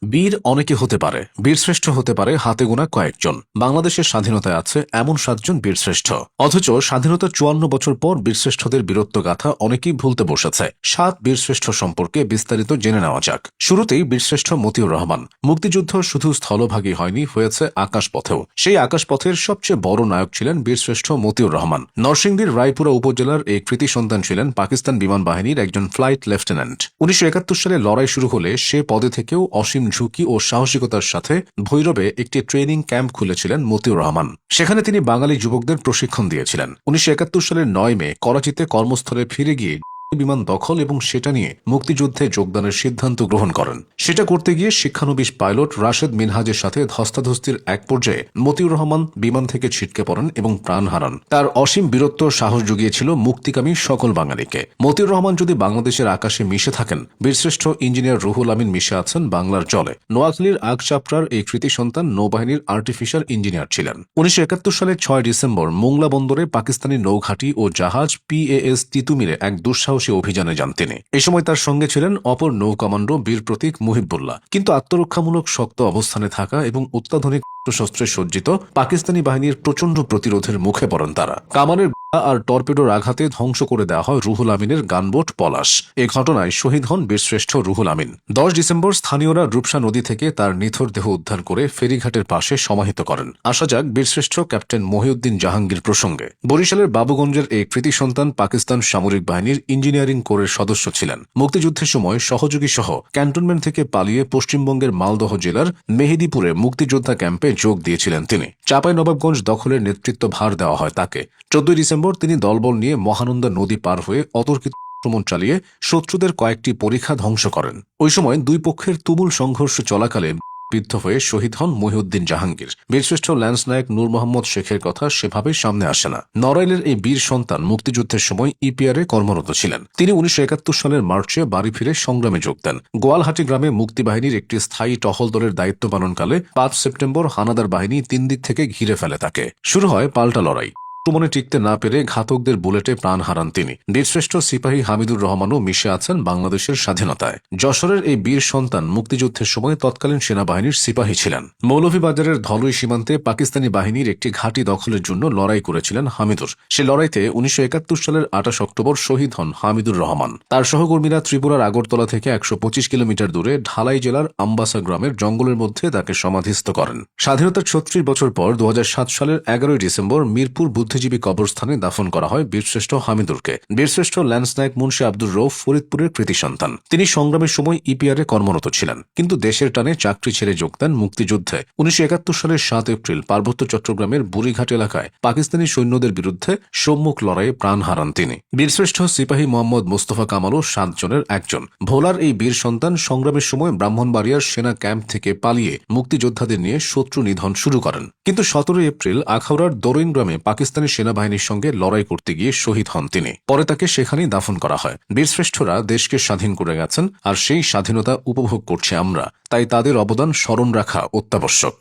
বীর অনেকে হতে পারে, বীরশ্রেষ্ঠ হতে পারে হাতে গোনা কয়েকজন। বাংলাদেশের স্বাধীনতায় আছে এমন 7 জন বীরশ্রেষ্ঠ, অথচ স্বাধীনতার 54 বছর পর বীরশ্রেষ্ঠদের বীরত্বগাথা অনেকেই ভুলতে বসেছে। 7 বীরশ্রেষ্ঠ সম্পর্কে বিস্তারিত জেনে নেওয়া যাক। শুরুতেই বীরশ্রেষ্ঠ মতিউর রহমান। মুক্তিযুদ্ধ শুধু স্থলভাগই হয়নি, হয়েছে আকাশপথেও। সেই আকাশপথের সবচেয়ে বড় নায়ক ছিলেন বীরশ্রেষ্ঠ মতিউর রহমান। নরসিংদীর রায়পুরা উপজেলার এই কৃতি সন্তান ছিলেন পাকিস্তান বিমান বাহিনীর একজন ফ্লাইট লেফটেন্যান্ট। 1971 সালে লড়াই শুরু হলে সে পদে থেকেও অসীম ঝুঁকি ও সাহসিকতার সাথে ভৈরবে একটি ট্রেনিং ক্যাম্প খুলেছিলেন মতিউর রহমান। সেখানে তিনি বাঙালি যুবকদের প্রশিক্ষণ দিয়েছিলেন। 1971 সালের 9 মে করাচিতে কর্মস্থলে ফিরে গিয়ে বিমান দখল এবং সেটা নিয়ে মুক্তিযুদ্ধে যোগদানের সিদ্ধান্ত গ্রহণ করেন। সেটা করতে গিয়ে শিক্ষানবিশ পাইলট রাশেদ মিনহাজের সাথে ধস্তাধস্তির এক পর্যায়ে মতিউর রহমান বিমান থেকে ছিটকে পড়েন এবং প্রাণ হারান। তার অসীম বীরত্ব সাহস জুগিয়েছিল মুক্তিকামী সকল বাঙালিকে। মতিউর রহমান যদি বাংলাদেশের আকাশে মিশে থাকেন, বীরশ্রেষ্ঠ ইঞ্জিনিয়ার রুহুল আমিন মিশে আছেন বাংলার জলে। নোয়াখালীর আগচাপড়ার এই কৃতি সন্তান নৌবাহিনীর আর্টিফিশিয়াল ইঞ্জিনিয়ার ছিলেন। 1971 সালের 6 ডিসেম্বর মোংলা বন্দরে পাকিস্তানি নৌঘাঁটি ও জাহাজ PAS তিতুমিরে এক দুঃসাহসী অভিযানে যান তিনি। এ সময় তার সঙ্গে ছিলেন অপর নৌ কমান্ডো বীর প্রতীক মুহিবুল্লাহ। কিন্তু আত্মরক্ষামূলক শক্ত অবস্থানে থাকা এবং অত্যাধুনিক শস্ত্রে সজ্জিত পাকিস্তানি বাহিনীর প্রচণ্ড প্রতিরোধের মুখে পড়েন তারা। কামানের আর টর্পেডোর আঘাতে ধ্বংস করে দেওয়া হয় রুহুল আমিনের গানবোট পলাশ। এ ঘটনায় শহীদ হন বীরশ্রেষ্ঠ রুহুল আমিন। 10 ডিসেম্বর স্থানীয়রা রূপসা নদী থেকে তার নিথর দেহ উদ্ধার করে ফেরিঘাটের পাশে সমাহিত করেন। আসা যাক বীরশ্রেষ্ঠ ক্যাপ্টেন মহিউদ্দিন জাহাঙ্গীর প্রসঙ্গে। বরিশালের বাবুগঞ্জের এই কৃতি সন্তান পাকিস্তান সামরিক বাহিনীর ইঞ্জিনিয়ারিং কোরের সদস্য ছিলেন। মুক্তিযুদ্ধের সময় সহযোগী সহ ক্যান্টনমেন্ট থেকে পালিয়ে পশ্চিমবঙ্গের মালদহ জেলার মেহেদিপুরে মুক্তিযোদ্ধা ক্যাম্পে যোগ দিয়েছিলেন তিনি। চাঁপাইনবাবগঞ্জ দখলের নেতৃত্ব ভার দেওয়া হয় তাকে। 14 ডিসেম্বর তিনি দলবল নিয়ে মহানন্দা নদী পার হয়ে অতর্কিত আক্রমণ চালিয়ে শত্রুদের কয়েকটি পরীক্ষা ধ্বংস করেন। ওই সময় দুই পক্ষের তুমুল সংঘর্ষ চলাকালে বিদ্ধ হয়ে শহীদ হন মহিউদ্দিন জাহাঙ্গীর। বীরশ্রেষ্ঠ ল্যান্স নায়ক নূর মোহাম্মদ শেখের কথা সেভাবে সামনে আসে না। নড়াইলের এই বীর সন্তান মুক্তিযুদ্ধের সময় ইপিআরে কর্মরত ছিলেন। তিনি 1971 সালের মার্চে বাড়ি ফিরে সংগ্রামে যোগ দেন। গোয়ালহাটি গ্রামে মুক্তিবাহিনীর একটি স্থায়ী টহল দলের দায়িত্ব পালনকালে 5 সেপ্টেম্বর হানাদার বাহিনী 3 দিক থেকে ঘিরে ফেলে তাকে। শুরু হয় পাল্টা লড়াই। আক্রমণে টিকতে না পেরে ঘাতকদের বুলেটে প্রাণ হারান তিনি। বীরশ্রেষ্ঠ সিপাহী হামিদুর রহমানও মিশে আছেন বাংলাদেশের স্বাধীনতায়। যশোরের এই বীর সন্তান মুক্তিযুদ্ধের সময় তৎকালীন সেনাবাহিনীর সিপাহী ছিলেন। মৌলভীবাজারের ধলই সীমান্তে পাকিস্তানি বাহিনীর একটি ঘাঁটি দখলের জন্য লড়াই করেছিলেন হামিদুর। সে লড়াইতে 1971 সালের 28 অক্টোবর শহীদ হন হামিদুর রহমান। তার সহকর্মীরা ত্রিপুরার আগরতলা থেকে 125 কিলোমিটার দূরে ঢালাই জেলার আম্বাসা গ্রামের জঙ্গলের মধ্যে তাকে সমাধিস্থ করেন। স্বাধীনতার 36 বছর পর 2007 সালের 11 ডিসেম্বর মিরপুর বুদ্ধিজীবী কবরস্থানে দাফন করা হয় বীরশ্রেষ্ঠ হামিদুরকে। বীরশ্রেষ্ঠ ল্যান্স নায়ক মুন্সি আব্দুর রউফ ফরিদপুরের কৃতি সন্তান। তিনি সংগ্রামের সময় ইপিআরে কর্মরত ছিলেন, কিন্তু দেশের টানে চাকরি ছেড়ে যোগ দেন মুক্তিযুদ্ধে। 1971 সালের 7 এপ্রিল পার্বত্য চট্টগ্রামের বুড়িঘাট এলাকায় পাকিস্তানি সৈন্যদের বিরুদ্ধে সম্মুখ লড়াইয়ে প্রাণ হারান তিনি। বীরশ্রেষ্ঠ সিপাহী মোহাম্মদ মোস্তফা কামালও 7 জনের একজন। ভোলার এই বীর সন্তান সংগ্রামের সময় ব্রাহ্মণবাড়িয়ার সেনা ক্যাম্প থেকে পালিয়ে মুক্তিযোদ্ধাদের নিয়ে শত্রু নিধন শুরু করেন। কিন্তু 17 এপ্রিল আখাউড়ার দরইন গ্রামে পাকিস্তানি সেনাবাহিনীর সঙ্গে লড়াই করতে গিয়ে শহীদ হন তিনি। পরে তাকে সেখানেই দাফন করা হয়। বীরশ্রেষ্ঠরা দেশকে স্বাধীন করে গেছেন, আর সেই স্বাধীনতা উপভোগ করছি আমরা। তাই তাদের অবদান স্মরণ রাখা অত্যাবশ্যক।